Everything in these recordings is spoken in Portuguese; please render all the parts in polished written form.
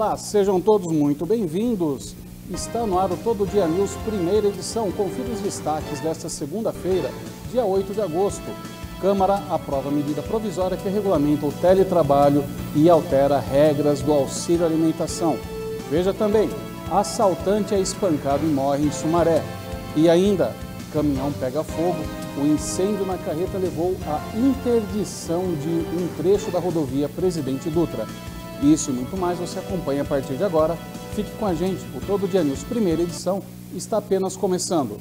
Olá, sejam todos muito bem-vindos. Está no ar o Todo Dia News, primeira edição. Confira os destaques desta segunda-feira, dia 8 de agosto. Câmara aprova a medida provisória que regulamenta o teletrabalho e altera regras do auxílio alimentação. Veja também, assaltante é espancado e morre em Sumaré. E ainda, caminhão pega fogo, o incêndio na carreta levou à interdição de um trecho da rodovia Presidente Dutra. Isso e muito mais você acompanha a partir de agora. Fique com a gente, o Todo Dia News, primeira edição, está apenas começando.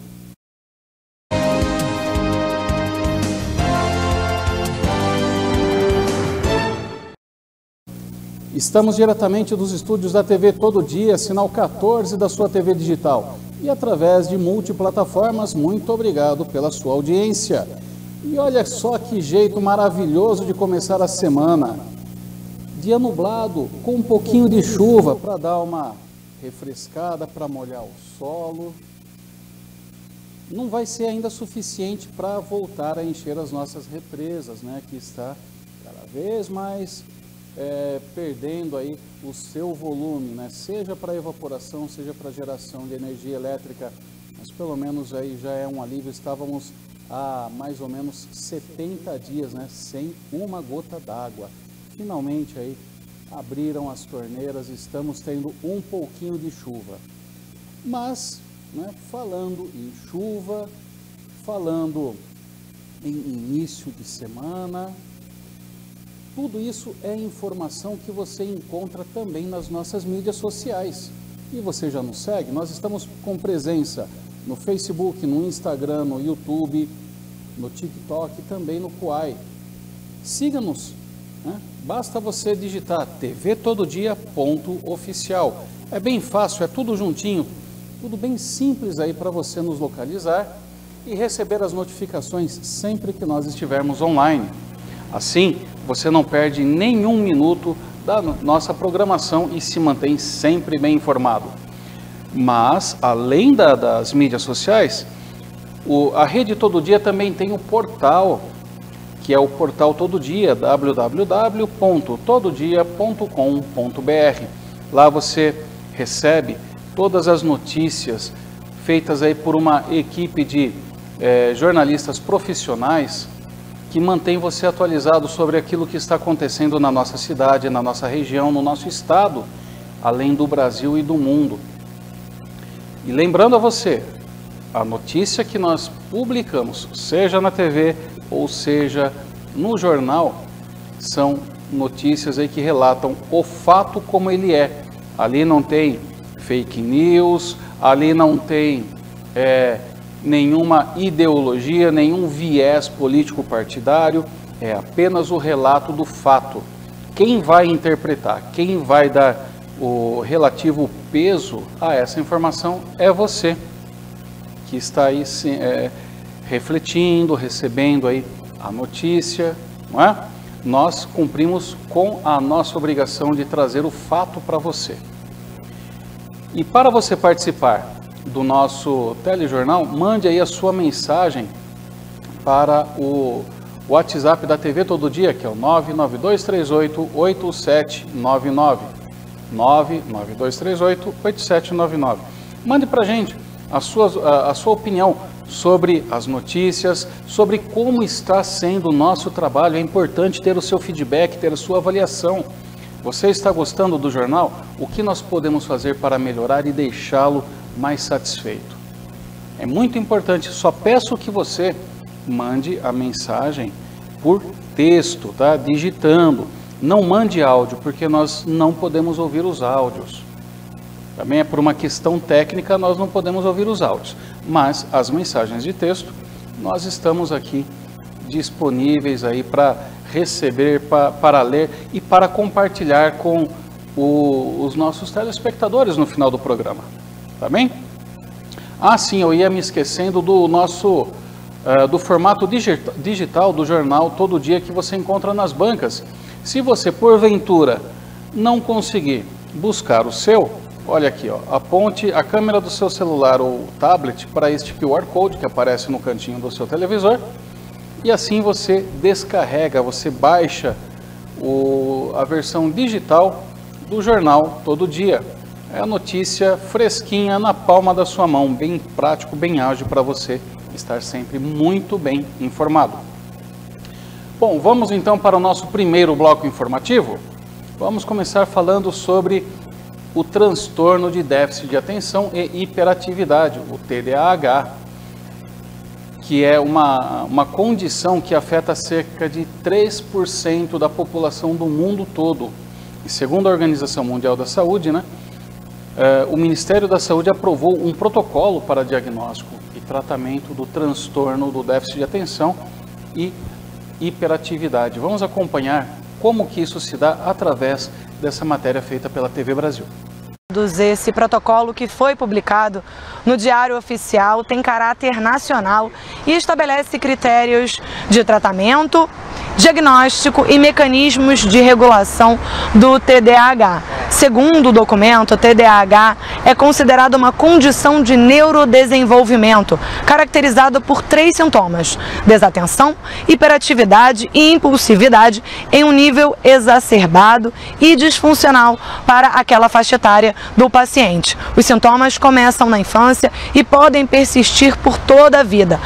Estamos diretamente dos estúdios da TV Todo Dia, sinal 14 da sua TV digital. E através de multiplataformas, muito obrigado pela sua audiência. E olha só que jeito maravilhoso de começar a semana. Dia nublado, com um pouquinho de chuva para dar uma refrescada, para molhar o solo. Não vai ser ainda suficiente para voltar a encher as nossas represas, né? Que está cada vez mais perdendo aí o seu volume, né? Seja para evaporação, seja para geração de energia elétrica, mas pelo menos aí já é um alívio. Estávamos há mais ou menos 70 dias, né? Sem uma gota d'água. Finalmente aí abriram as torneiras, estamos tendo um pouquinho de chuva. Mas, né, falando em chuva, falando em início de semana, tudo isso é informação que você encontra também nas nossas mídias sociais. E você já nos segue? Nós estamos com presença no Facebook, no Instagram, no YouTube, no TikTok e também no Quai. Siga-nos. Basta você digitar tvtododia.oficial. É bem fácil, é tudo juntinho, tudo bem simples aí para você nos localizar e receber as notificações sempre que nós estivermos online. Assim, você não perde nenhum minuto da nossa programação e se mantém sempre bem informado. Mas, além das mídias sociais, a Rede Todo Dia também tem o portal, que é o portal Todo Dia, www.tododia.com.br. Lá você recebe todas as notícias feitas aí por uma equipe de jornalistas profissionais que mantém você atualizado sobre aquilo que está acontecendo na nossa cidade, na nossa região, no nosso estado, além do Brasil e do mundo. E lembrando a você, a notícia que nós publicamos, seja na TV ou seja no jornal, são notícias aí que relatam o fato como ele é. Ali não tem fake news, ali não tem nenhuma ideologia, nenhum viés político partidário, é apenas o relato do fato. Quem vai interpretar, quem vai dar o relativo peso a essa informação é você, que está aí refletindo, recebendo aí a notícia, não é? Nós cumprimos com a nossa obrigação de trazer o fato para você. E para você participar do nosso telejornal, mande aí a sua mensagem para o WhatsApp da TV Todo Dia, que é o 99238-8799. 99238-8799. Mande para a gente a sua opinião sobre as notícias, sobre como está sendo o nosso trabalho. É importante ter o seu feedback, ter a sua avaliação. Você está gostando do jornal? O que nós podemos fazer para melhorar e deixá-lo mais satisfeito? É muito importante, só peço que você mande a mensagem por texto, tá? Digitando. Não mande áudio, porque nós não podemos ouvir os áudios. Também é por uma questão técnica, nós não podemos ouvir os áudios. Mas as mensagens de texto, nós estamos aqui disponíveis aí para receber, para ler e para compartilhar com os nossos telespectadores no final do programa. Tá bem? Ah, sim, eu ia me esquecendo do nosso do formato digital do jornal Todo Dia que você encontra nas bancas. Se você, porventura, não conseguir buscar o seu, olha aqui, ó, aponte a câmera do seu celular ou tablet para este QR Code que aparece no cantinho do seu televisor e assim você descarrega, você baixa a versão digital do Jornal Todo Dia. É a notícia fresquinha na palma da sua mão, bem prático, bem ágil para você estar sempre muito bem informado. Bom, vamos então para o nosso primeiro bloco informativo. Vamos começar falando sobre o transtorno de déficit de atenção e hiperatividade, o TDAH, que é uma condição que afeta cerca de 3% da população do mundo todo. E segundo a Organização Mundial da Saúde, o Ministério da Saúde aprovou um protocolo para diagnóstico e tratamento do transtorno do déficit de atenção e hiperatividade. Vamos acompanhar como que isso se dá através dessa matéria feita pela TV Brasil. Esse protocolo, que foi publicado no Diário Oficial, tem caráter nacional e estabelece critérios de tratamento, diagnóstico e mecanismos de regulação do TDAH. Segundo o documento, o TDAH é considerado uma condição de neurodesenvolvimento, caracterizada por 3 sintomas: desatenção, hiperatividade e impulsividade em um nível exacerbado e disfuncional para aquela faixa etária do paciente. Os sintomas começam na infância e podem persistir por toda a vida.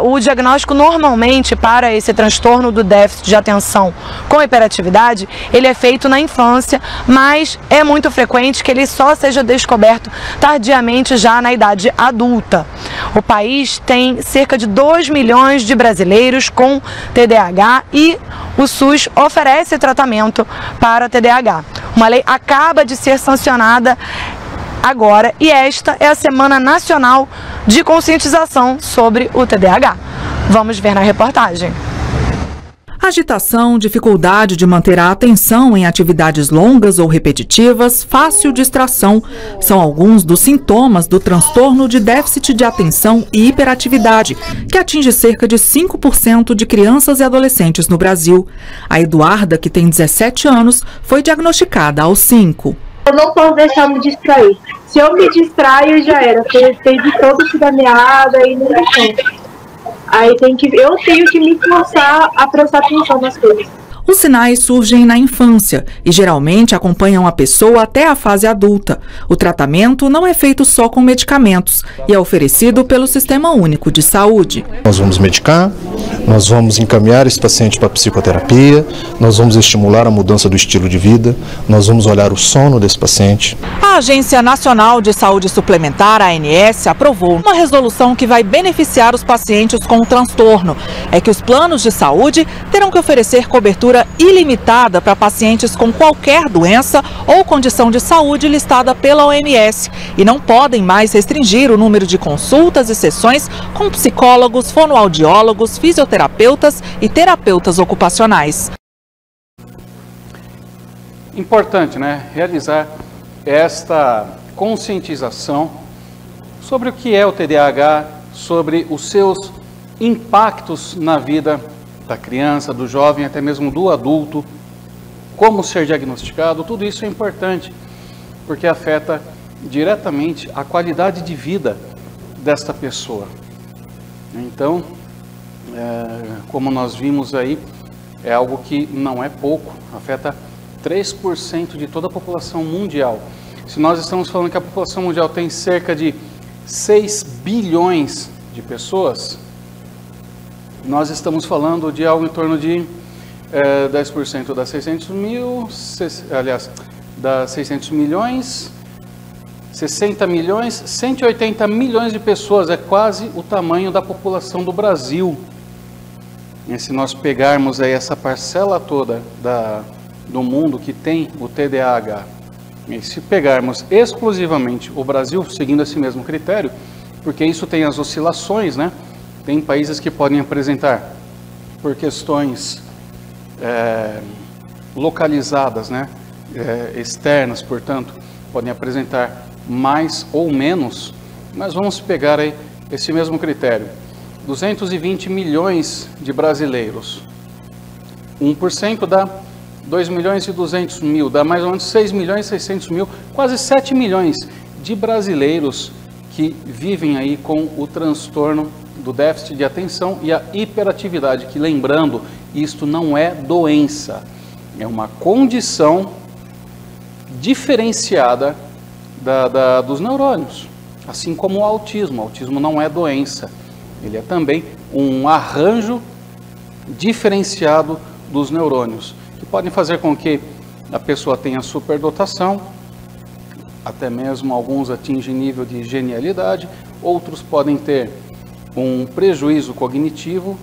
O diagnóstico normalmente para esse transtorno do déficit de atenção com hiperatividade, ele é feito na infância, mas é muito frequente que ele só seja descoberto tardiamente, já na idade adulta. O país tem cerca de 2 milhões de brasileiros com TDAH e o SUS oferece tratamento para TDAH. Uma lei acaba de ser sancionada agora e esta é a Semana Nacional de Conscientização sobre o TDAH. Vamos ver na reportagem. Agitação, dificuldade de manter a atenção em atividades longas ou repetitivas, fácil distração, são alguns dos sintomas do transtorno de déficit de atenção e hiperatividade, que atinge cerca de 5% de crianças e adolescentes no Brasil. A Eduarda, que tem 17 anos, foi diagnosticada aos 5. Eu não posso deixar me distrair. Se eu me distraio, já era. Eu perdi todo o da meada e não tem. Aí eu tenho que me forçar a prestar atenção nas coisas. Os sinais surgem na infância e geralmente acompanham a pessoa até a fase adulta. O tratamento não é feito só com medicamentos e é oferecido pelo Sistema Único de Saúde. Nós vamos medicar, nós vamos encaminhar esse paciente para psicoterapia, nós vamos estimular a mudança do estilo de vida, nós vamos olhar o sono desse paciente. A Agência Nacional de Saúde Suplementar, a ANS, aprovou uma resolução que vai beneficiar os pacientes com o transtorno. É que os planos de saúde terão que oferecer cobertura ilimitada para pacientes com qualquer doença ou condição de saúde listada pela OMS e não podem mais restringir o número de consultas e sessões com psicólogos, fonoaudiólogos, fisioterapeutas e terapeutas ocupacionais. Importante, realizar esta conscientização sobre o que é o TDAH, sobre os seus impactos na vida da criança, do jovem, até mesmo do adulto, como ser diagnosticado. Tudo isso é importante, porque afeta diretamente a qualidade de vida desta pessoa. Então, como nós vimos aí, é algo que não é pouco, afeta 3% de toda a população mundial. Se nós estamos falando que a população mundial tem cerca de 6 bilhões de pessoas, nós estamos falando de algo em torno de 10% das 600 mil, das 600 milhões, 60 milhões, 180 milhões de pessoas, é quase o tamanho da população do Brasil. E se nós pegarmos aí essa parcela toda do mundo que tem o TDAH, e se pegarmos exclusivamente o Brasil, seguindo esse mesmo critério, porque isso tem as oscilações, Tem países que podem apresentar, por questões localizadas, externas, portanto, podem apresentar mais ou menos, mas vamos pegar aí esse mesmo critério. 220 milhões de brasileiros, 1% dá 2 milhões e 200 mil, dá mais ou menos 6 milhões e 600 mil, quase 7 milhões de brasileiros que vivem aí com o transtorno do déficit de atenção e a hiperatividade, que, lembrando, isto não é doença, é uma condição diferenciada dos neurônios, assim como o autismo. O autismo não é doença, ele é também um arranjo diferenciado dos neurônios, que podem fazer com que a pessoa tenha superdotação, até mesmo alguns atingem nível de genialidade, outros podem ter um prejuízo cognitivo,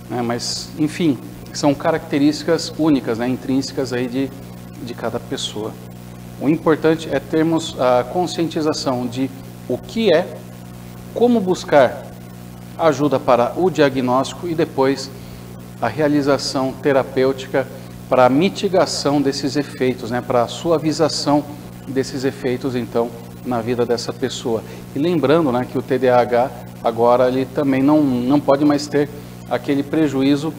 né, mas, enfim, são características únicas, né, intrínsecas aí de cada pessoa. O importante é termos a conscientização de o que é, como buscar ajuda para o diagnóstico e depois a realização terapêutica para a mitigação desses efeitos, né, para a suavização desses efeitos, então, na vida dessa pessoa. E lembrando, né, que o TDAH agora ele também não pode mais ter aquele prejuízo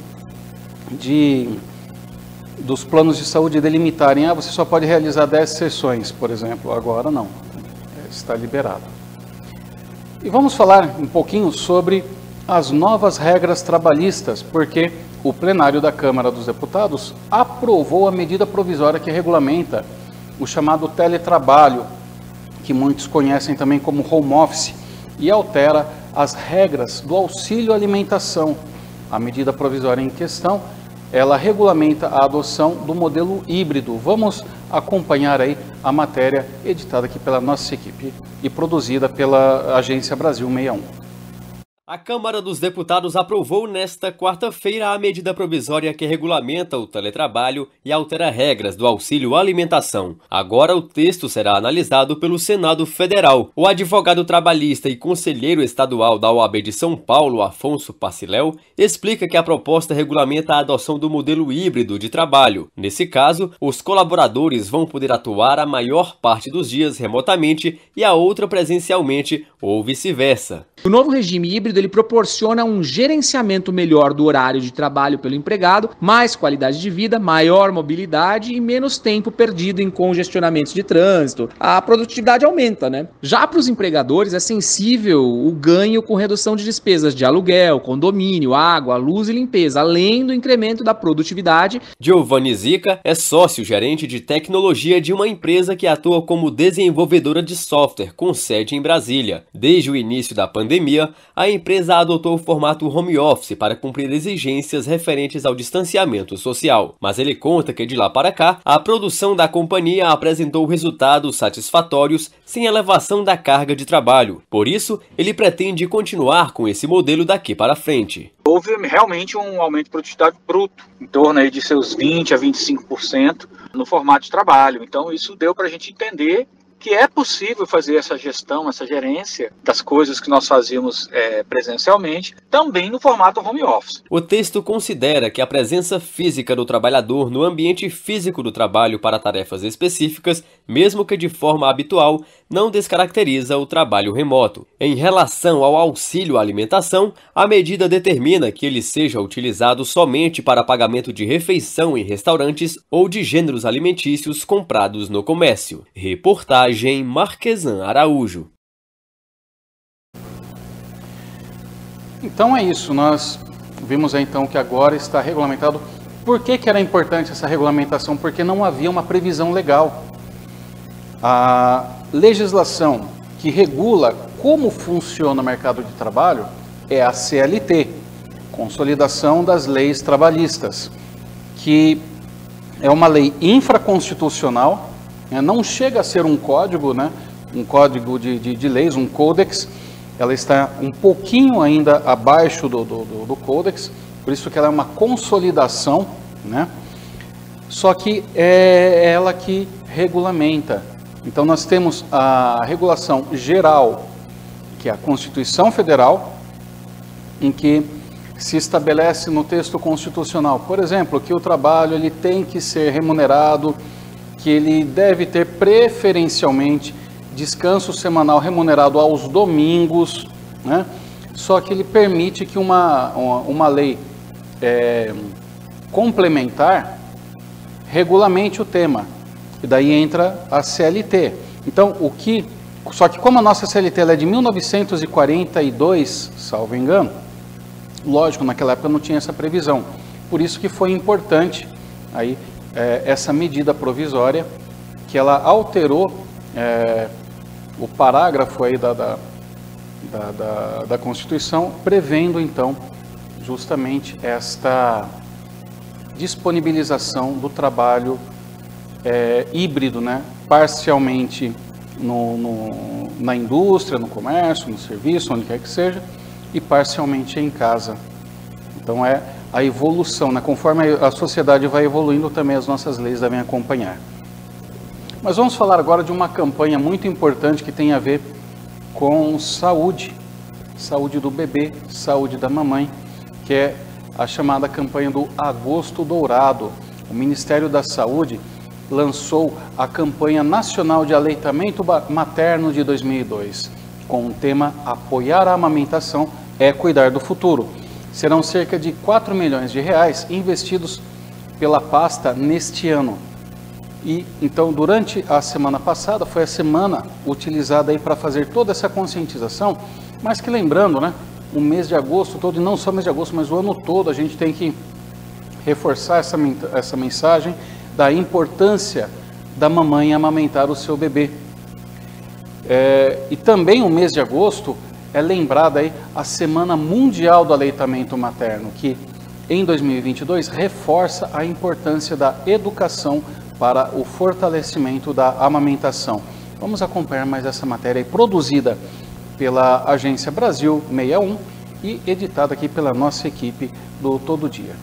dos planos de saúde delimitarem, você só pode realizar 10 sessões, por exemplo. Agora não, está liberado. E vamos falar um pouquinho sobre as novas regras trabalhistas, porque o plenário da Câmara dos Deputados aprovou a medida provisória que regulamenta o chamado teletrabalho, que muitos conhecem também como home office, e altera as regras do auxílio alimentação. A medida provisória em questão, ela regulamenta a adoção do modelo híbrido. Vamos acompanhar aí a matéria editada aqui pela nossa equipe e produzida pela Agência Brasil 61. A Câmara dos Deputados aprovou nesta quarta-feira a medida provisória que regulamenta o teletrabalho e altera regras do auxílio alimentação. Agora o texto será analisado pelo Senado Federal. O advogado trabalhista e conselheiro estadual da OAB de São Paulo, Afonso Paciléu, explica que a proposta regulamenta a adoção do modelo híbrido de trabalho. Nesse caso, os colaboradores vão poder atuar a maior parte dos dias remotamente e a outra presencialmente ou vice-versa. O novo regime híbrido ele proporciona um gerenciamento melhor do horário de trabalho pelo empregado, mais qualidade de vida, maior mobilidade e menos tempo perdido em congestionamentos de trânsito. A produtividade aumenta, né? Já para os empregadores é sensível o ganho com redução de despesas de aluguel, condomínio, água, luz e limpeza, além do incremento da produtividade. Giovanni Zica é sócio-gerente de tecnologia de uma empresa que atua como desenvolvedora de software com sede em Brasília. Desde o início da pandemia, a empresa adotou o formato home office para cumprir exigências referentes ao distanciamento social. Mas ele conta que de lá para cá, a produção da companhia apresentou resultados satisfatórios sem elevação da carga de trabalho. Por isso, ele pretende continuar com esse modelo daqui para frente. Houve realmente um aumento de produtividade bruto, em torno aí de seus 20% a 25% no formato de trabalho. Então isso deu para a gente entender que é possível fazer essa gestão, essa gerência das coisas que nós fazíamos presencialmente, também no formato home office. O texto considera que a presença física do trabalhador no ambiente físico do trabalho para tarefas específicas, mesmo que de forma habitual, não descaracteriza o trabalho remoto. Em relação ao auxílio alimentação, a medida determina que ele seja utilizado somente para pagamento de refeição em restaurantes ou de gêneros alimentícios comprados no comércio. Reportagem Marquesan Araújo. Então é isso, nós vimos aí, então que agora está regulamentado. Por que era importante essa regulamentação? Porque não havia uma previsão legal. A legislação que regula como funciona o mercado de trabalho é a CLT, Consolidação das Leis Trabalhistas, que é uma lei infraconstitucional, não chega a ser um código, né? Um código de leis, um códex. Ela está um pouquinho ainda abaixo do códex, por isso que ela é uma consolidação, né? Só que é ela que regulamenta. Então nós temos a regulação geral, que é a Constituição Federal, em que se estabelece no texto constitucional, por exemplo, que o trabalho ele tem que ser remunerado, que ele deve ter preferencialmente descanso semanal remunerado aos domingos, né? Só que ele permite que uma lei complementar regulamente o tema, e daí entra a CLT. Então, só que como a nossa CLT ela é de 1942, salvo engano, lógico, naquela época não tinha essa previsão, por isso que foi importante aí essa medida provisória que ela alterou o parágrafo aí da Constituição, prevendo então justamente esta disponibilização do trabalho híbrido, né? Parcialmente na indústria, no comércio, no serviço, onde quer que seja, e parcialmente em casa. Então é a evolução, né? Conforme a sociedade vai evoluindo, também as nossas leis devem acompanhar. Mas vamos falar agora de uma campanha muito importante que tem a ver com saúde, saúde do bebê, saúde da mamãe, que é a chamada campanha do Agosto Dourado. O Ministério da Saúde lançou a campanha nacional de aleitamento materno de 2002, com o tema Apoiar a amamentação é cuidar do futuro. Serão cerca de 4 milhões de reais investidos pela pasta neste ano. E então, durante a semana passada, foi a semana utilizada aí para fazer toda essa conscientização, mas que lembrando, né, o mês de agosto todo, e não só o mês de agosto, mas o ano todo, a gente tem que reforçar essa mensagem da importância da mamãe amamentar o seu bebê. E também o mês de agosto é lembrada aí a Semana Mundial do Aleitamento Materno, que em 2022 reforça a importância da educação para o fortalecimento da amamentação. Vamos acompanhar mais essa matéria aí, produzida pela Agência Brasil 61 e editada aqui pela nossa equipe do Todo Dia.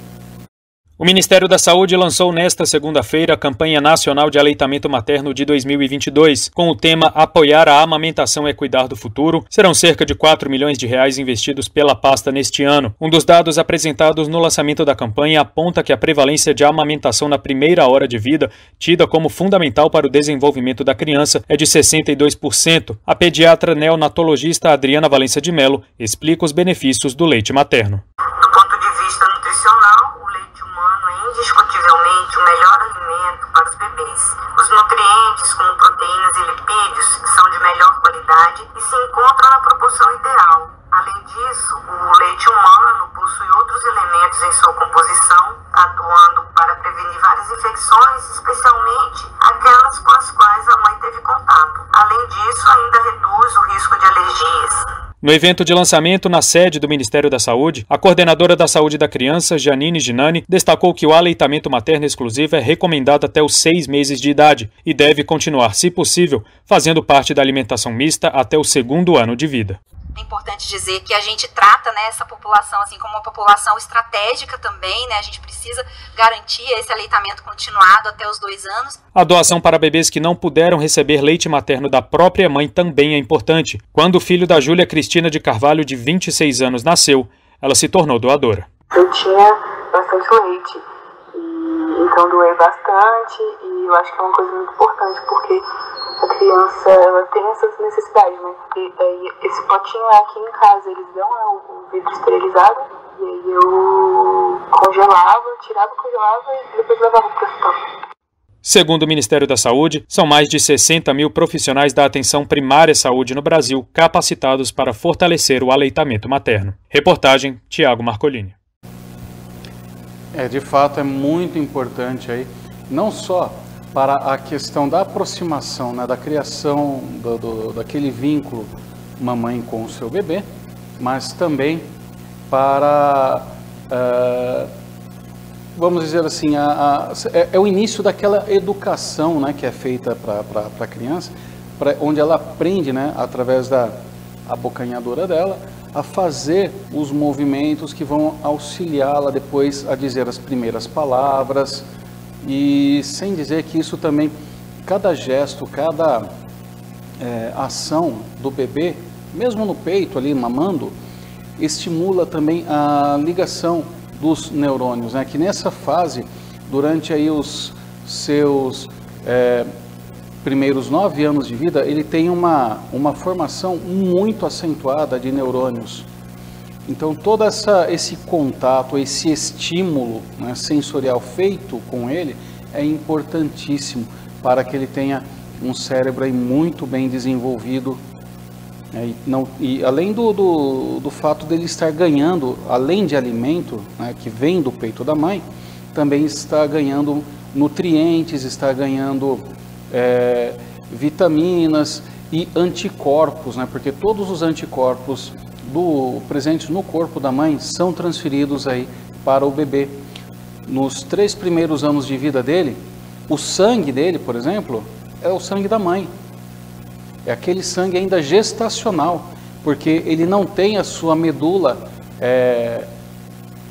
O Ministério da Saúde lançou nesta segunda-feira a campanha nacional de aleitamento materno de 2022, com o tema Apoiar a amamentação é cuidar do futuro. Serão cerca de 4 milhões de reais investidos pela pasta neste ano. Um dos dados apresentados no lançamento da campanha aponta que a prevalência de amamentação na primeira hora de vida, tida como fundamental para o desenvolvimento da criança, é de 62%. A pediatra neonatologista Adriana Valença de Mello explica os benefícios do leite materno. Do ponto de vista nutricional, indiscutivelmente o melhor alimento para os bebês. Os nutrientes, como proteínas e lipídios, são de melhor qualidade e se encontram na proporção ideal. Além disso, o leite humano possui outros elementos em sua composição, atuando para prevenir várias infecções, especialmente aquelas com as quais a mãe teve contato. Além disso, ainda reduz o risco de alergias. No evento de lançamento na sede do Ministério da Saúde, a coordenadora da Saúde da Criança, Janine Ginani, destacou que o aleitamento materno exclusivo é recomendado até os 6 meses de idade e deve continuar, se possível, fazendo parte da alimentação mista até o 2º ano de vida. É importante dizer que a gente trata, né, essa população assim, como uma população estratégica também, né? A gente precisa garantir esse aleitamento continuado até os 2 anos. A doação para bebês que não puderam receber leite materno da própria mãe também é importante. Quando o filho da Júlia Cristina de Carvalho, de 26 anos, nasceu, ela se tornou doadora. Eu tinha bastante leite, então doei bastante, e eu acho que é uma coisa muito importante, porque a criança, ela tem essas necessidades, né? Porque esse potinho é aqui em casa, eles dão o vidro esterilizado, e aí eu congelava, tirava, congelava e depois levava para o hospital. Segundo o Ministério da Saúde, são mais de 60 mil profissionais da atenção primária à saúde no Brasil capacitados para fortalecer o aleitamento materno. Reportagem, Tiago Marcolini. De fato, é muito importante aí, não só para a questão da aproximação, né, da criação daquele vínculo mamãe com o seu bebê, mas também para, vamos dizer assim, é o início daquela educação, né, que é feita para a criança, onde ela aprende, né, através da abocanhadora dela, a fazer os movimentos que vão auxiliá-la depois a dizer as primeiras palavras. E sem dizer que isso também, cada gesto, cada ação do bebê, mesmo no peito ali, mamando, estimula também a ligação dos neurônios, né? Que nessa fase, durante aí os seus primeiros 9 anos de vida, ele tem uma formação muito acentuada de neurônios. Então, todo esse contato, esse estímulo, né, sensorial feito com ele é importantíssimo para que ele tenha um cérebro aí muito bem desenvolvido. E além do fato dele estar ganhando, além de alimento, né, que vem do peito da mãe, também está ganhando nutrientes, está ganhando vitaminas e anticorpos, né? Porque todos os anticorpos presentes no corpo da mãe são transferidos aí para o bebê. Nos 3 primeiros anos de vida dele, o sangue dele, por exemplo, é o sangue da mãe. É aquele sangue ainda gestacional, porque ele não tem a sua medula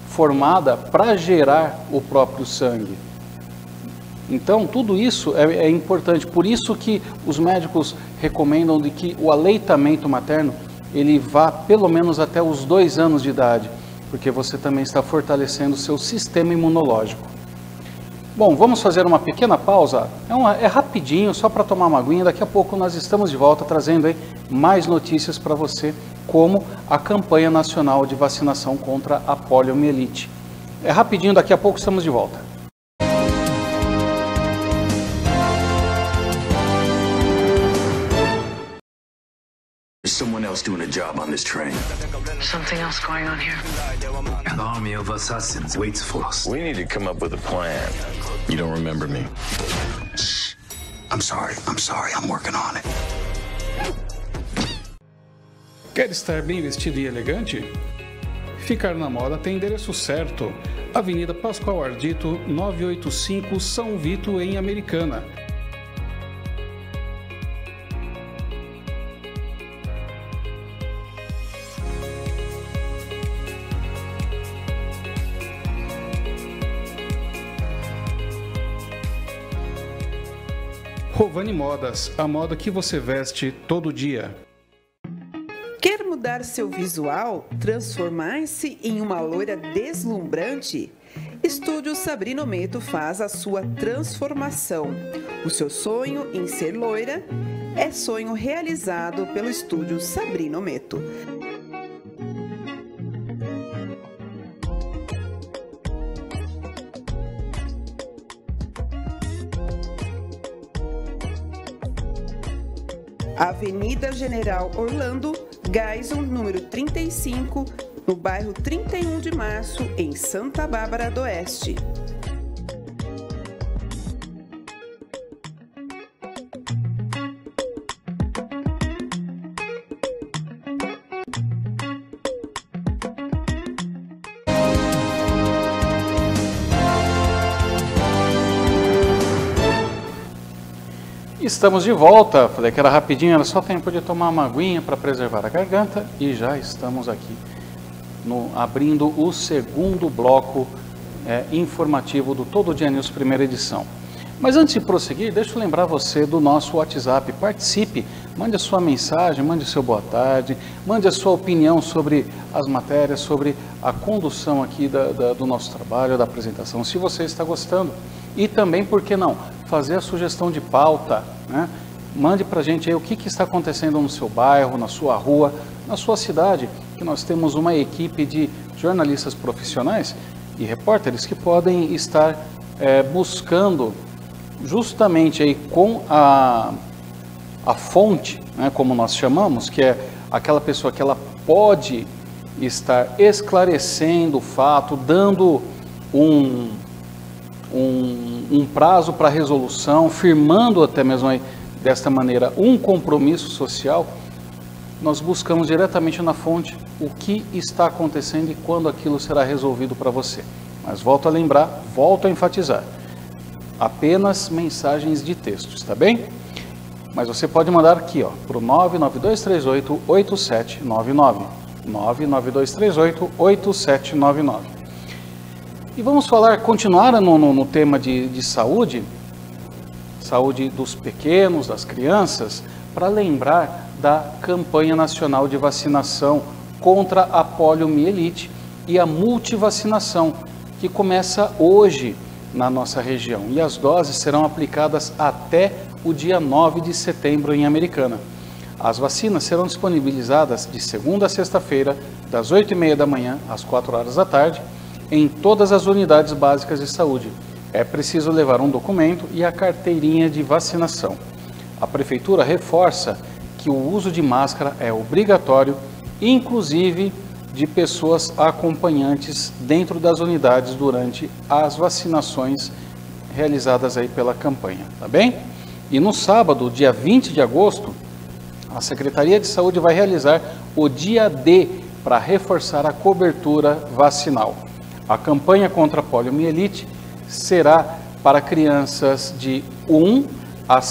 formada para gerar o próprio sangue. Então, tudo isso é importante. Por isso que os médicos recomendam de que o aleitamento materno ele vá pelo menos até os 2 anos de idade, porque você também está fortalecendo o seu sistema imunológico. Bom, vamos fazer uma pequena pausa. É rapidinho, só para tomar uma aguinha. Daqui a pouco nós estamos de volta trazendo aí mais notícias para você, como a campanha nacional de vacinação contra a poliomielite. É rapidinho, daqui a pouco estamos de volta. There's someone else doing a job on this train. Something else going on here. An army of assassins waits for us. We need to come up with a plan. You don't remember me? Shh. I'm sorry, I'm working on it. Quer estar bem vestido e elegante? Ficar na moda tem endereço certo. Avenida Pascoal Ardito, 985, São Vito, em Americana. Rovani Modas, a moda que você veste todo dia. Quer mudar seu visual? Transformar-se em uma loira deslumbrante? Estúdio Sabrina Ometo faz a sua transformação. O seu sonho em ser loira é sonho realizado pelo Estúdio Sabrina Ometo. Avenida General Orlando, Gaison, número 35, no bairro 31 de Março, em Santa Bárbara do Oeste. Estamos de volta. Falei que era rapidinho, era só tempo de tomar uma aguinha para preservar a garganta e já estamos aqui abrindo o segundo bloco informativo do Todo Dia News, primeira edição. Mas antes de prosseguir, deixa eu lembrar você do nosso WhatsApp. Participe, mande a sua mensagem, mande o seu boa tarde, mande a sua opinião sobre as matérias, sobre a condução aqui do nosso trabalho, da apresentação, se você está gostando. E também, por que não, fazer a sugestão de pauta, né? Mande para a gente aí o que está acontecendo no seu bairro, na sua rua, na sua cidade, que nós temos uma equipe de jornalistas profissionais e repórteres que podem estar buscando justamente aí com a fonte, né, como nós chamamos, que é aquela pessoa que ela pode estar esclarecendo o fato, dando um prazo para resolução, firmando até mesmo aí, desta maneira um compromisso social. Nós buscamos diretamente na fonte o que está acontecendo e quando aquilo será resolvido para você. Mas volto a lembrar, volto a enfatizar, apenas mensagens de texto, está bem? Mas você pode mandar aqui para o 99238-8799, 99238-8799. E vamos continuar no tema de saúde dos pequenos, das crianças, para lembrar da campanha nacional de vacinação contra a poliomielite e a multivacinação, que começa hoje na nossa região. E as doses serão aplicadas até o dia 9 de setembro em Americana. As vacinas serão disponibilizadas de segunda a sexta-feira, das 8h30 da manhã às 4 horas da tarde, em todas as unidades básicas de saúde. É preciso levar um documento e a carteirinha de vacinação. A Prefeitura reforça que o uso de máscara é obrigatório, inclusive de pessoas acompanhantes dentro das unidades durante as vacinações realizadas aí pela campanha, tá bem? E no sábado, dia 20 de agosto, a Secretaria de Saúde vai realizar o dia D para reforçar a cobertura vacinal. A campanha contra a poliomielite será para crianças de 1 a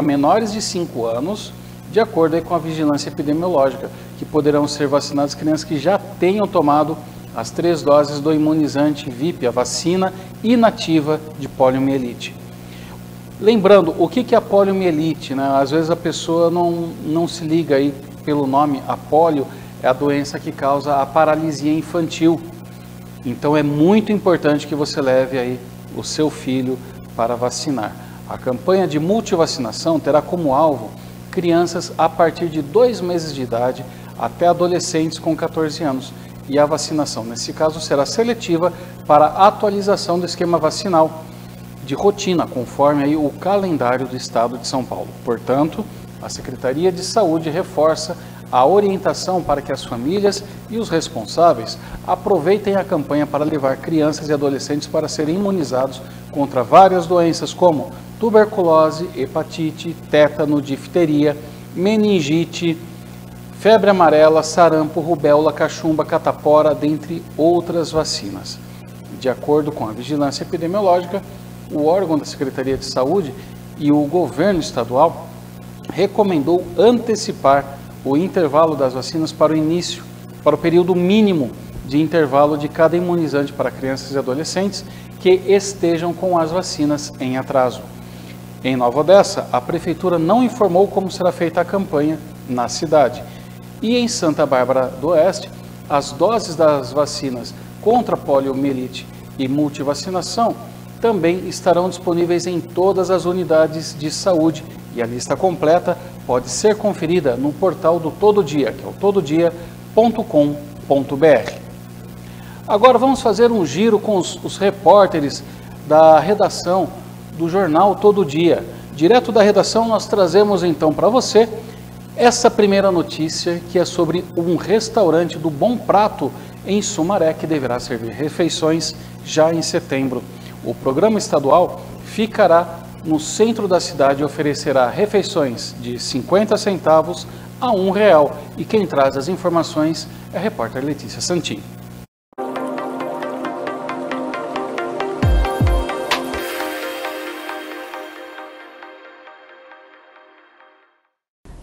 menores de 5 anos, de acordo com a vigilância epidemiológica, que poderão ser vacinadas crianças que já tenham tomado as 3 doses do imunizante VIP, a vacina inativa de poliomielite. Lembrando, o que é a poliomielite, né? Às vezes a pessoa não se liga aí pelo nome. A polio é a doença que causa a paralisia infantil. Então é muito importante que você leve aí o seu filho para vacinar. A campanha de multivacinação terá como alvo crianças a partir de 2 meses de idade até adolescentes com 14 anos. E a vacinação, nesse caso, será seletiva para atualização do esquema vacinal de rotina, conforme aí o calendário do Estado de São Paulo. Portanto, a Secretaria de Saúde reforça a orientação para que as famílias e os responsáveis aproveitem a campanha para levar crianças e adolescentes para serem imunizados contra várias doenças como tuberculose, hepatite, tétano, difteria, meningite, febre amarela, sarampo, rubéola, cachumba, catapora, dentre outras vacinas. De acordo com a vigilância epidemiológica, o órgão da Secretaria de Saúde e o governo estadual recomendou antecipar o intervalo das vacinas para o período mínimo de intervalo de cada imunizante para crianças e adolescentes que estejam com as vacinas em atraso. Em Nova Odessa, a Prefeitura não informou como será feita a campanha na cidade. E em Santa Bárbara do Oeste, as doses das vacinas contra poliomielite e multivacinação também estarão disponíveis em todas as unidades de saúde e a lista completa pode ser conferida no portal do Todo Dia, que é o tododia.com.br. Agora vamos fazer um giro com os repórteres da redação do jornal Todo Dia. Direto da redação nós trazemos então para você essa primeira notícia, que é sobre um restaurante do Bom Prato em Sumaré que deverá servir refeições já em setembro. O programa estadual ficará no centro da cidade e oferecerá refeições de 50 centavos a R$1. E quem traz as informações é a repórter Letícia Santin.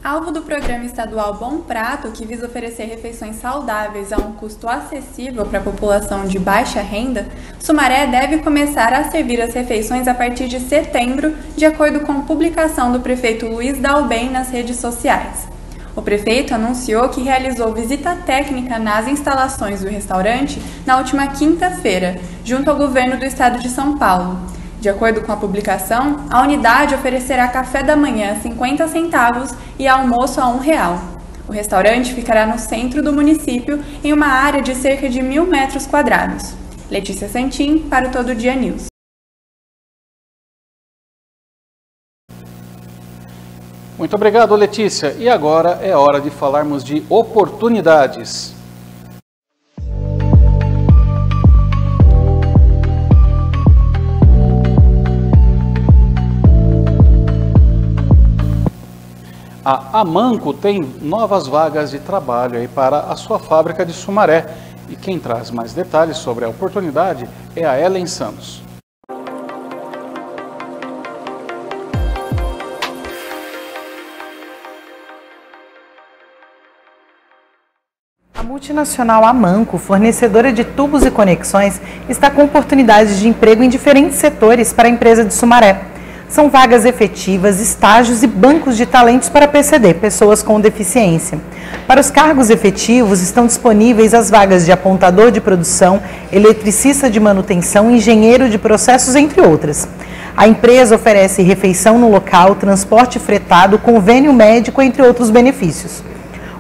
Alvo do programa estadual Bom Prato, que visa oferecer refeições saudáveis a um custo acessível para a população de baixa renda, Sumaré deve começar a servir as refeições a partir de setembro, de acordo com publicação do prefeito Luiz Dalben nas redes sociais. O prefeito anunciou que realizou visita técnica nas instalações do restaurante na última quinta-feira, junto ao governo do estado de São Paulo. De acordo com a publicação, a unidade oferecerá café da manhã a 50 centavos e almoço a R$1. O restaurante ficará no centro do município, em uma área de cerca de 1.000 metros quadrados. Letícia Santin, para o Todo Dia News. Muito obrigado, Letícia. E agora é hora de falarmos de oportunidades. A Amanco tem novas vagas de trabalho aí para a sua fábrica de Sumaré. E quem traz mais detalhes sobre a oportunidade é a Ellen Santos. A multinacional Amanco, fornecedora de tubos e conexões, está com oportunidades de emprego em diferentes setores para a empresa de Sumaré. São vagas efetivas, estágios e bancos de talentos para PCD, pessoas com deficiência. Para os cargos efetivos, estão disponíveis as vagas de apontador de produção, eletricista de manutenção, engenheiro de processos, entre outras. A empresa oferece refeição no local, transporte fretado, convênio médico, entre outros benefícios.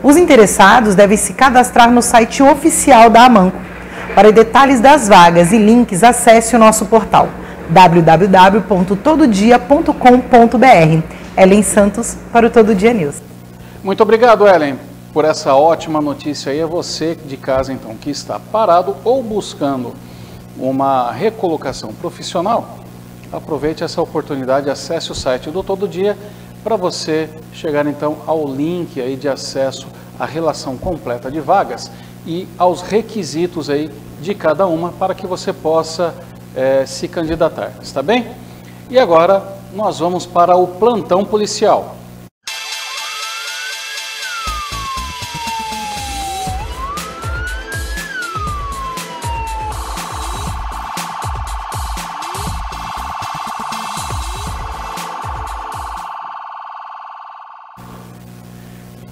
Os interessados devem se cadastrar no site oficial da Amanco. Para detalhes das vagas e links, acesse o nosso portal www.tododia.com.br. Ellen Santos para o Todo Dia News. Muito obrigado, Ellen, por essa ótima notícia aí. É você de casa, então, que está parado ou buscando uma recolocação profissional. aproveite essa oportunidade, acesse o site do Todo Dia para você chegar então ao link aí de acesso à relação completa de vagas e aos requisitos aí de cada uma para que você possa se candidatar, está bem? E agora nós vamos para o plantão policial.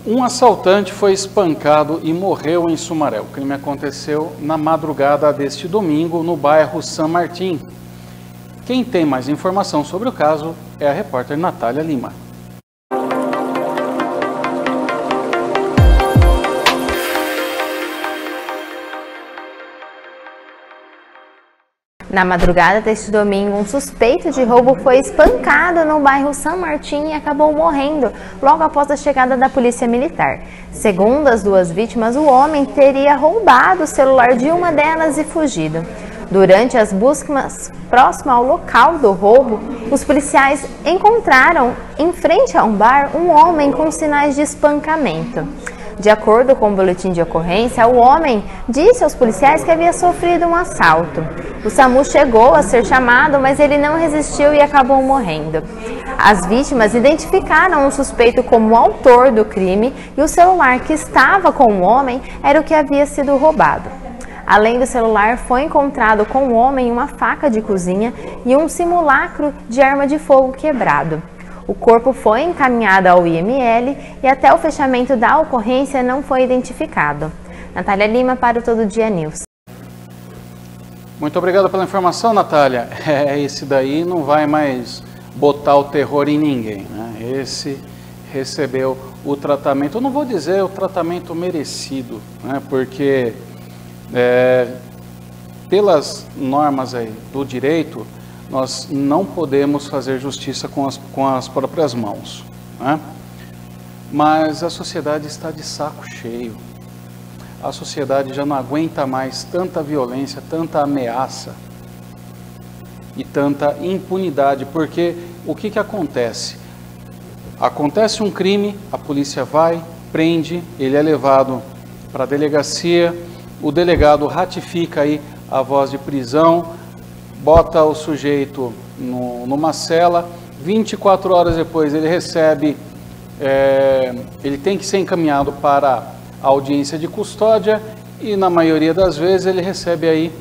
Um assaltante foi espancado e morreu em Sumaré. O crime aconteceu na madrugada deste domingo no bairro San Martín. Quem tem mais informação sobre o caso é a repórter Natália Lima. Na madrugada deste domingo, um suspeito de roubo foi espancado no bairro San Martín e acabou morrendo logo após a chegada da polícia militar. Segundo as duas vítimas, o homem teria roubado o celular de uma delas e fugido. Durante as buscas próximo ao local do roubo, os policiais encontraram em frente a um bar um homem com sinais de espancamento. De acordo com o boletim de ocorrência, o homem disse aos policiais que havia sofrido um assalto. O SAMU chegou a ser chamado, mas ele não resistiu e acabou morrendo. As vítimas identificaram o suspeito como o autor do crime e o celular que estava com o homem era o que havia sido roubado. Além do celular, foi encontrado com o homem uma faca de cozinha e um simulacro de arma de fogo quebrado. O corpo foi encaminhado ao IML e até o fechamento da ocorrência não foi identificado. Natália Lima para o Todo Dia News. Muito obrigado pela informação, Natália. Esse daí não vai mais botar o terror em ninguém, né? Esse recebeu o tratamento, eu não vou dizer o tratamento merecido, né? Porque pelas normas aí do direito, nós não podemos fazer justiça com as próprias mãos, né? Mas a sociedade está de saco cheio. A sociedade já não aguenta mais tanta violência, tanta ameaça e tanta impunidade, porque o que acontece? Acontece um crime, a polícia vai, prende, ele é levado para a delegacia, o delegado ratifica aí a voz de prisão, bota o sujeito numa cela, 24 horas depois ele recebe, ele tem que ser encaminhado para a audiência de custódia e na maioria das vezes ele recebe aí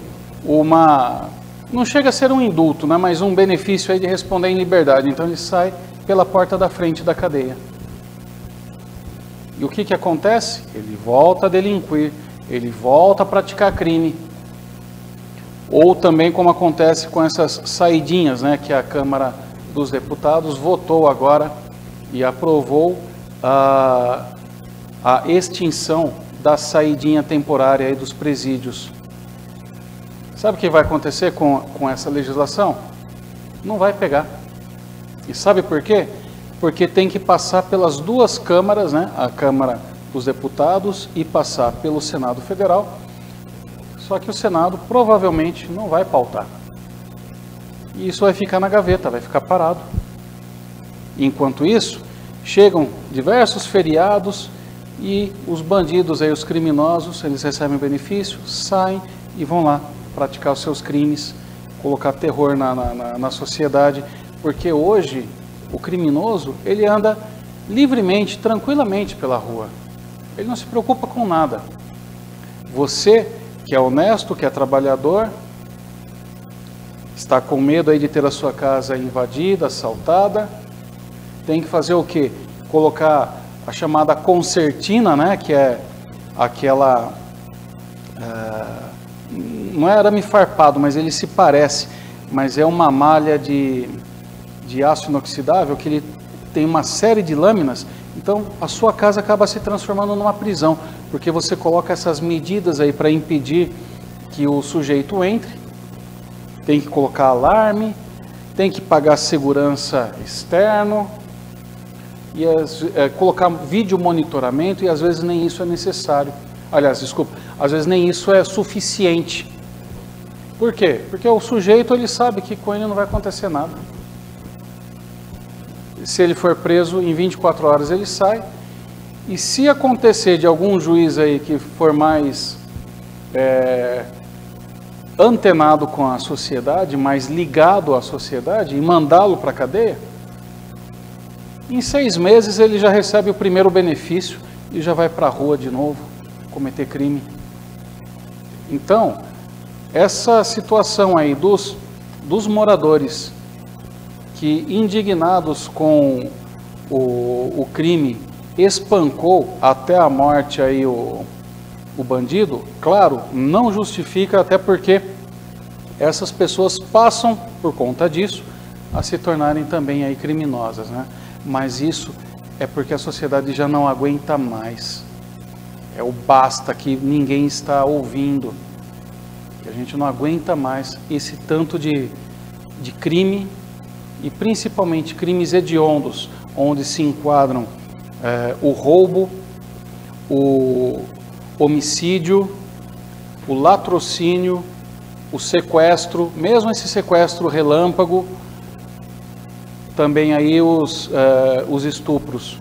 não chega a ser um indulto, né, mas um benefício aí de responder em liberdade, então ele sai pela porta da frente da cadeia. E o que acontece? Ele volta a delinquir, ele volta a praticar crime. Ou também como acontece com essas saidinhas, né, que a Câmara dos Deputados votou agora e aprovou a extinção da saidinha temporária aí dos presídios. Sabe o que vai acontecer com essa legislação? Não vai pegar. E sabe por quê? Porque tem que passar pelas duas câmaras, né, a Câmara dos Deputados e passar pelo Senado Federal. Só que o Senado provavelmente não vai pautar. E isso vai ficar na gaveta, vai ficar parado. Enquanto isso, chegam diversos feriados e os bandidos, aí, os criminosos, eles recebem benefício, saem e vão lá praticar os seus crimes, colocar terror na sociedade. Porque hoje o criminoso, ele anda livremente, tranquilamente pela rua. Ele não se preocupa com nada. Você que é honesto, que é trabalhador, está com medo aí de ter a sua casa invadida, assaltada, tem que fazer o quê? Colocar a chamada concertina, né, que é aquela, não é arame farpado, mas ele se parece, mas é uma malha de aço inoxidável, que ele tem uma série de lâminas. Então a sua casa acaba se transformando numa prisão, porque você coloca essas medidas aí para impedir que o sujeito entre, tem que colocar alarme, tem que pagar segurança externo, e colocar vídeo monitoramento, e às vezes nem isso é necessário. Aliás, desculpa, às vezes nem isso é suficiente Por quê? Porque o sujeito ele sabe que com ele não vai acontecer nada. Se ele for preso, em 24 horas ele sai. E se acontecer de algum juiz aí que for mais antenado com a sociedade, mais ligado à sociedade, e mandá-lo para a cadeia, em 6 meses ele já recebe o primeiro benefício e já vai para a rua de novo, cometer crime. Então, essa situação aí dos moradores que, indignados com o crime, espancou até a morte aí o bandido, claro, não justifica, até porque essas pessoas passam, por conta disso, a se tornarem também aí criminosas, né? Mas isso é porque a sociedade já não aguenta mais. É o basta que ninguém está ouvindo. Que a gente não aguenta mais esse tanto de crime, e principalmente crimes hediondos, onde se enquadram o roubo, o homicídio, o latrocínio, o sequestro, mesmo esse sequestro relâmpago, também aí os estupros.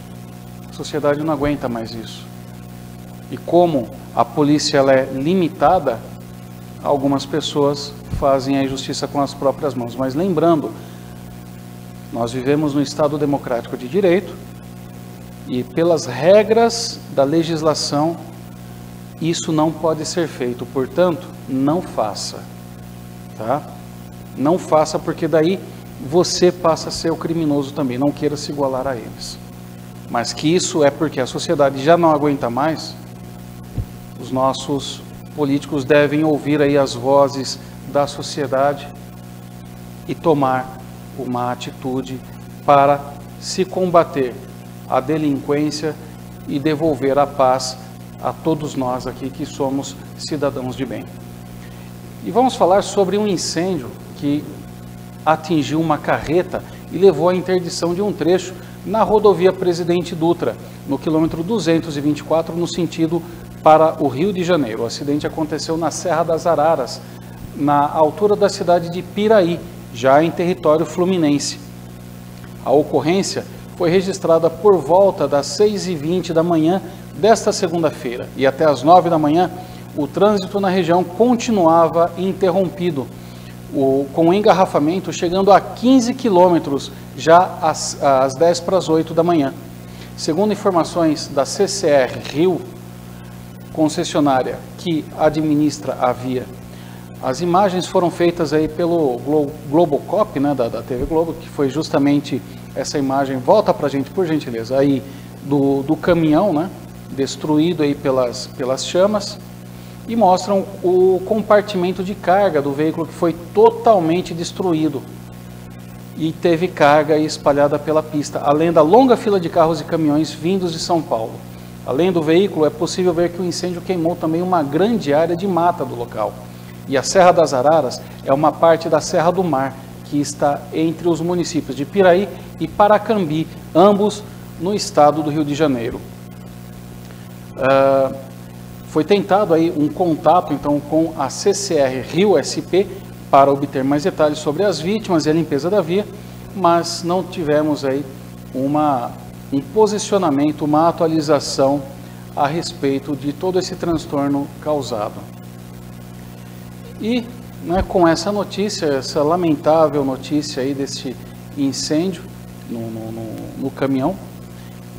A sociedade não aguenta mais isso. E como a polícia ela é limitada, algumas pessoas fazem a justiça com as próprias mãos. Mas lembrando, nós vivemos no Estado democrático de direito e pelas regras da legislação isso não pode ser feito. Portanto, não faça, tá? Não faça, porque daí você passa a ser o criminoso também. Não queira se igualar a eles. Mas que isso é porque a sociedade já não aguenta mais, os nossos políticos devem ouvir aí as vozes da sociedade e tomar uma atitude para se combater a delinquência e devolver a paz a todos nós aqui que somos cidadãos de bem. E vamos falar sobre um incêndio que atingiu uma carreta e levou à interdição de um trecho na rodovia Presidente Dutra, no quilômetro 224, no sentido para o Rio de Janeiro. O acidente aconteceu na Serra das Araras, na altura da cidade de Piraí, já em território fluminense. A ocorrência foi registrada por volta das 6h20 da manhã desta segunda-feira, e até as 9 da manhã o trânsito na região continuava interrompido, com engarrafamento chegando a 15 quilômetros já às 10 para as 8 da manhã. Segundo informações da CCR Rio, concessionária que administra a via, as imagens foram feitas aí pelo Globocop, né, da TV Globo, que foi justamente essa imagem. Volta para a gente, por gentileza, aí do caminhão, né, destruído aí pelas chamas, e mostram o compartimento de carga do veículo que foi totalmente destruído e teve carga aí espalhada pela pista, além da longa fila de carros e caminhões vindos de São Paulo. Além do veículo, é possível ver que o incêndio queimou também uma grande área de mata do local. E a Serra das Araras é uma parte da Serra do Mar, que está entre os municípios de Piraí e Paracambi, ambos no estado do Rio de Janeiro. Foi tentado aí um contato então com a CCR Rio SP para obter mais detalhes sobre as vítimas e a limpeza da via, mas não tivemos aí um posicionamento, uma atualização a respeito de todo esse transtorno causado. E com essa notícia, essa lamentável notícia aí desse incêndio no caminhão,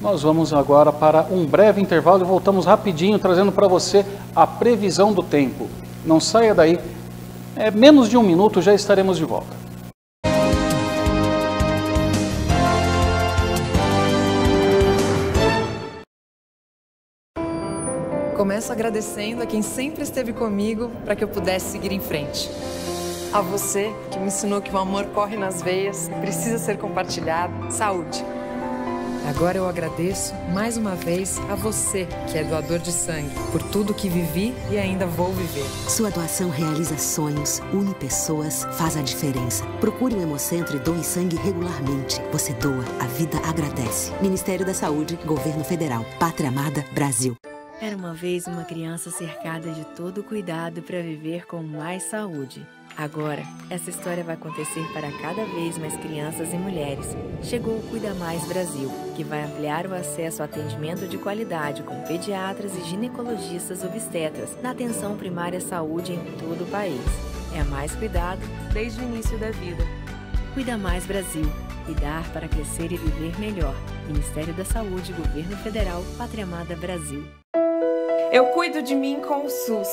nós vamos agora para um breve intervalo e voltamos rapidinho trazendo para você a previsão do tempo. Não saia daí, menos de um minuto já estaremos de volta. Começo agradecendo a quem sempre esteve comigo para que eu pudesse seguir em frente. A você, que me ensinou que o amor corre nas veias e precisa ser compartilhado. Saúde! Agora eu agradeço mais uma vez a você, que é doador de sangue, por tudo que vivi e ainda vou viver. Sua doação realiza sonhos, une pessoas, faz a diferença. Procure um Hemocentro e doe sangue regularmente. Você doa, a vida agradece. Ministério da Saúde, Governo Federal, Pátria Amada, Brasil. Era uma vez uma criança cercada de todo cuidado para viver com mais saúde. Agora, essa história vai acontecer para cada vez mais crianças e mulheres. Chegou o Cuida Mais Brasil, que vai ampliar o acesso a atendimento de qualidade com pediatras e ginecologistas obstetras na atenção primária à saúde em todo o país. É mais cuidado desde o início da vida. Cuida Mais Brasil. Cuidar para crescer e viver melhor. Ministério da Saúde, Governo Federal, Pátria Amada Brasil. Eu cuido de mim com o SUS,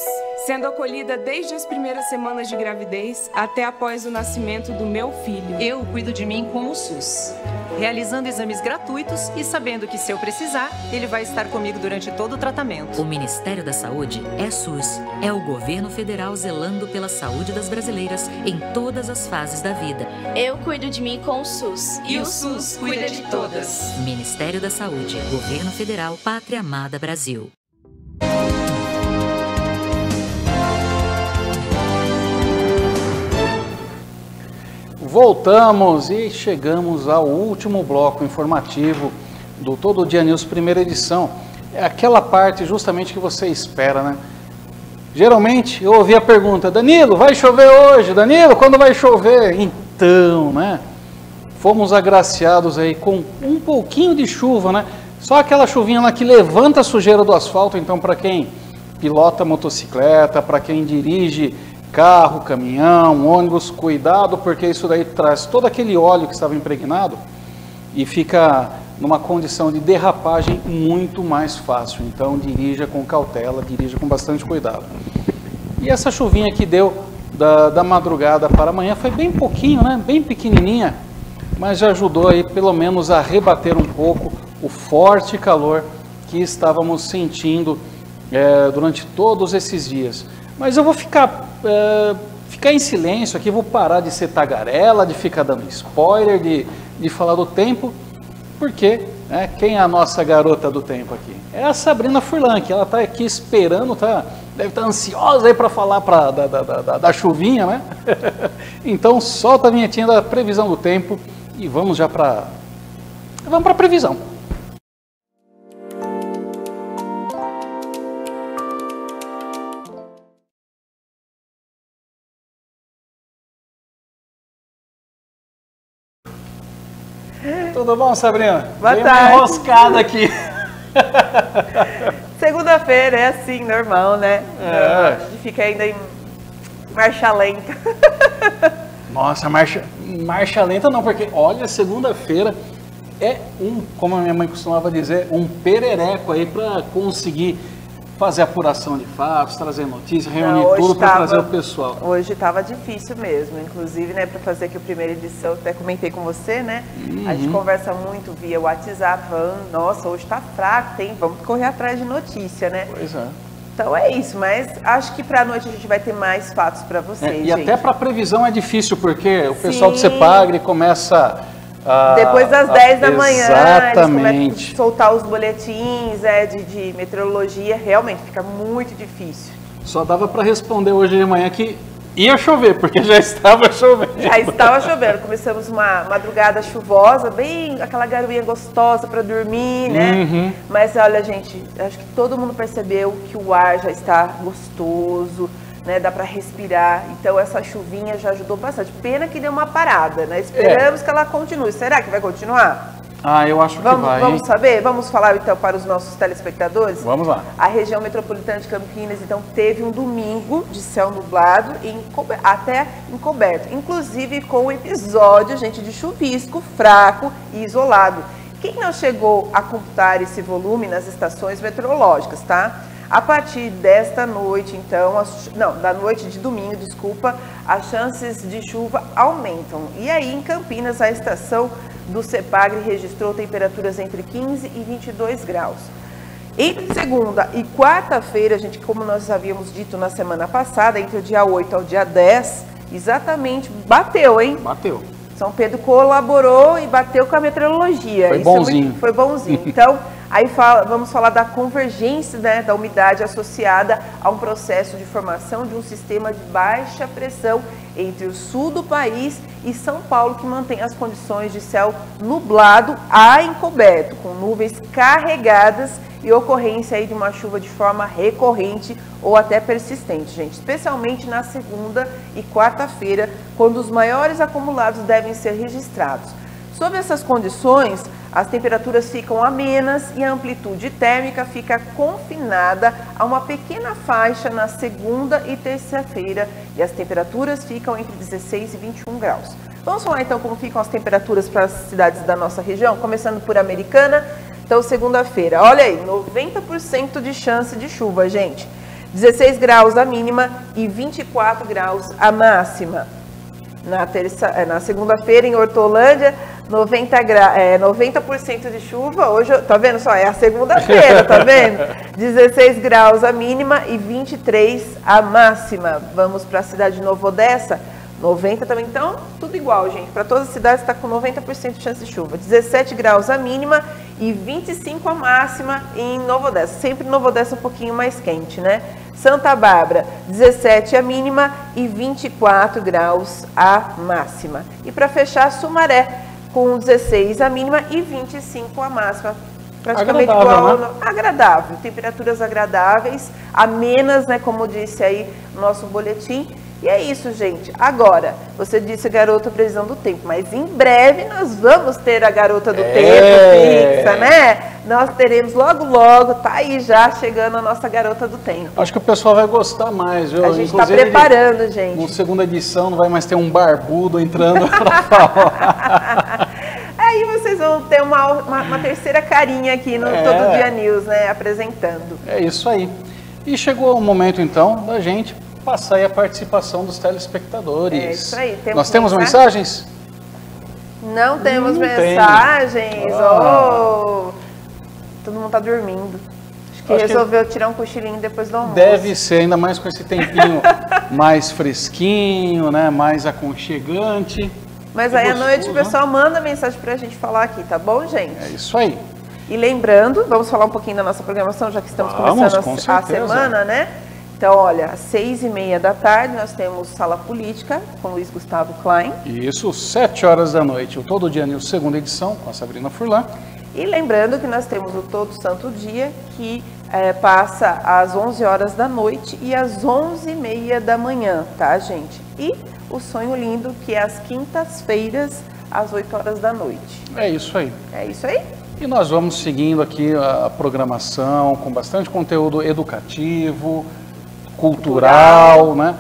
sendo acolhida desde as primeiras semanas de gravidez até após o nascimento do meu filho. Eu cuido de mim com o SUS, realizando exames gratuitos e sabendo que, se eu precisar, ele vai estar comigo durante todo o tratamento. O Ministério da Saúde é SUS. É o governo federal zelando pela saúde das brasileiras em todas as fases da vida. Eu cuido de mim com o SUS. E o SUS cuida de todas. Ministério da Saúde, Governo Federal, Pátria Amada Brasil. Voltamos e chegamos ao último bloco informativo do Todo Dia News, primeira edição. É aquela parte justamente que você espera, né? Geralmente eu ouvi a pergunta: Danilo, vai chover hoje? Danilo, quando vai chover? Então, né? Fomos agraciados aí com um pouquinho de chuva, né? Só aquela chuvinha lá que levanta a sujeira do asfalto. Então, para quem pilota motocicleta, para quem dirige carro, caminhão, ônibus, cuidado, porque isso daí traz todo aquele óleo que estava impregnado e fica numa condição de derrapagem muito mais fácil. Então dirija com cautela, dirija com bastante cuidado. E essa chuvinha que deu da madrugada para amanhã foi bem pouquinho, né? Bem pequenininha, mas já ajudou aí pelo menos a rebater um pouco o forte calor que estávamos sentindo durante todos esses dias. Mas eu vou ficar em silêncio aqui, vou parar de ser tagarela, de ficar dando spoiler, de falar do tempo, porque quem é a nossa garota do tempo aqui? É a Sabrina Furlan, que ela está aqui esperando, deve estar ansiosa aí para falar da chuvinha, né? Então solta a vinhetinha da previsão do tempo e vamos já para a previsão. Tudo bom, Sabrina? Boa tarde. Uma enroscada aqui. Segunda-feira é assim, normal, né? A gente fica ainda em marcha lenta. Nossa, marcha lenta não, porque olha, segunda-feira é como a minha mãe costumava dizer, um perereco aí para conseguir fazer apuração de fatos, trazer notícias, reunir tudo para trazer o pessoal. Hoje estava difícil mesmo, inclusive, né, para fazer aqui a primeira edição, até comentei com você, né? A gente conversa muito via WhatsApp, falando, nossa, hoje está fraco, vamos correr atrás de notícia, né? Pois é. Então é isso, mas acho que para a noite a gente vai ter mais fatos para vocês, E gente. até para previsão é difícil, porque o pessoal do CEPAGRE começa... Depois das 10 da manhã, exatamente, eles começam a soltar os boletins de meteorologia, realmente fica muito difícil. Só dava para responder hoje de manhã que ia chover, porque já estava chovendo. Já estava chovendo, começamos uma madrugada chuvosa, bem aquela garoinha gostosa para dormir, né? Mas olha, gente, acho que todo mundo percebeu que o ar já está gostoso, né, dá para respirar, então essa chuvinha já ajudou bastante. Pena que deu uma parada, né? Esperamos que ela continue. Será que vai continuar? Eu acho que vai. Vamos saber? Vamos falar então para os nossos telespectadores? Vamos lá. A região metropolitana de Campinas, então, teve um domingo de céu nublado até encoberto, inclusive com o episódio, gente, de chuvisco fraco e isolado. Quem não chegou a computar esse volume nas estações meteorológicas, tá? A partir desta noite, então, da noite de domingo, desculpa, as chances de chuva aumentam. E aí, em Campinas, a estação do CEPAGRE registrou temperaturas entre 15 e 22 graus. Entre segunda e quarta-feira, gente, como nós havíamos dito na semana passada, entre o dia 8 ao dia 10, exatamente, bateu, hein? Bateu. São Pedro colaborou e bateu com a meteorologia. Foi bonzinho. Foi bonzinho. Então, aí vamos falar da convergência, né, da umidade associada a um processo de formação de um sistema de baixa pressão entre o sul do país e São Paulo, que mantém as condições de céu nublado a encoberto, com nuvens carregadas e ocorrência aí de uma chuva de forma recorrente ou até persistente, gente, especialmente na segunda e quarta-feira, quando os maiores acumulados devem ser registrados. Sob essas condições, as temperaturas ficam amenas e a amplitude térmica fica confinada a uma pequena faixa na segunda e terça-feira e as temperaturas ficam entre 16 e 21 graus. Vamos falar então como ficam as temperaturas para as cidades da nossa região, começando por Americana. Então, segunda-feira, olha aí, 90% de chance de chuva, gente. 16 graus a mínima e 24 graus a máxima. Na segunda-feira, em Hortolândia, 90% de chuva. Hoje, tá vendo só? É a segunda-feira, tá vendo? 16 graus a mínima e 23 a máxima. Vamos para a cidade de Nova Odessa, 90 também. Então, tudo igual, gente. Para todas as cidades está com 90% de chance de chuva. 17 graus a mínima e 25 a máxima em Nova Odessa. Sempre Nova Odessa um pouquinho mais quente, né? Santa Bárbara, 17 a mínima e 24 graus a máxima. E para fechar, Sumaré, com 16 a mínima e 25 a máxima. Praticamente agradável, igual, né? Agradável, temperaturas agradáveis, amenas, né, como disse aí no nosso boletim. E é isso, gente. Agora, você disse garota previsão do tempo, mas em breve nós vamos ter a garota do tempo fixa, né? Nós teremos logo, tá aí já chegando a nossa garota do tempo. Acho que o pessoal vai gostar mais, viu? A gente está preparando, gente. Na segunda edição não vai mais ter um barbudo entrando para falar. Aí vocês vão ter uma terceira carinha aqui no Todo Dia News, né? Apresentando. É isso aí. E chegou o momento, então, da gente passar aí a participação dos telespectadores. É isso aí. Nós temos mensagens? Não temos mensagens. Oh, todo mundo tá dormindo. Acho que resolveu tirar um cochilinho depois do almoço. Deve ser, ainda mais com esse tempinho mais fresquinho, né? Mais aconchegante. Mas aí à noite o pessoal manda mensagem pra gente falar aqui, tá bom, gente? É isso aí. E lembrando, vamos falar um pouquinho da nossa programação, já que estamos começando a semana, né? Então, olha, às 6h30 da tarde nós temos Sala Política com Luiz Gustavo Klein. Isso, 7 horas da noite, o Todo Dia News, segunda edição, com a Sabrina Furlan. E lembrando que nós temos o Todo Santo Dia, que passa às 11 horas da noite e às 11h30 da manhã, tá, gente? E o Sonho Lindo, que é às quintas-feiras, às 8 horas da noite. É isso aí. É isso aí. E nós vamos seguindo aqui a programação com bastante conteúdo educativo, cultural, né?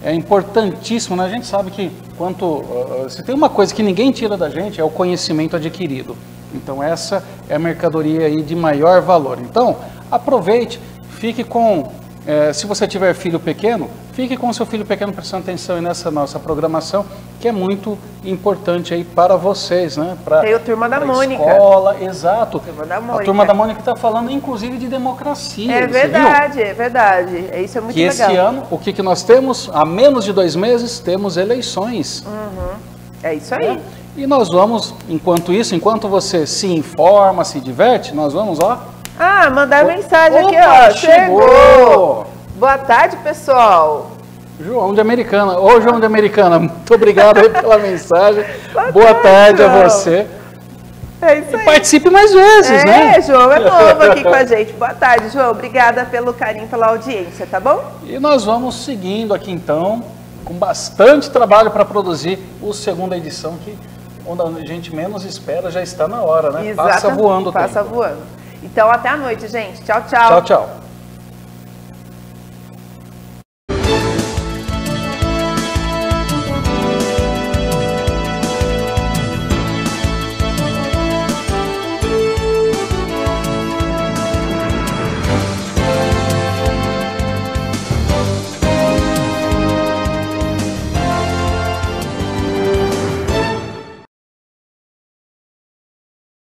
É importantíssimo, né? A gente sabe que se tem uma coisa que ninguém tira da gente é o conhecimento adquirido. Então essa é a mercadoria aí de maior valor. Então aproveite, fique com, se você tiver filho pequeno, fique com seu filho pequeno prestando atenção nessa nossa programação, que é muito importante aí para vocês, né? Tem o Turma da Mônica. Escola, exato. Turma da Mônica. A Turma da Mônica está falando, inclusive, de democracia. É verdade, é verdade. Isso é muito legal. Esse ano, o que nós temos? Há menos de 2 meses, temos eleições. É isso aí. E nós vamos, enquanto você se informa, se diverte, nós vamos, mandar mensagem aqui, ó. Chegou! Boa tarde, pessoal. João de Americana. Ô, João de Americana, muito obrigado aí pela mensagem. Boa tarde a você. É isso aí. E participe mais vezes, né? João é novo aqui com a gente. Boa tarde, João. Obrigada pelo carinho, pela audiência, tá bom? E nós vamos seguindo aqui, então, com bastante trabalho para produzir o segunda edição, que onde a gente menos espera já está na hora, né? Exatamente. Passa voando o tempo. Passa voando. Então, até a noite, gente. Tchau, tchau. Tchau, tchau.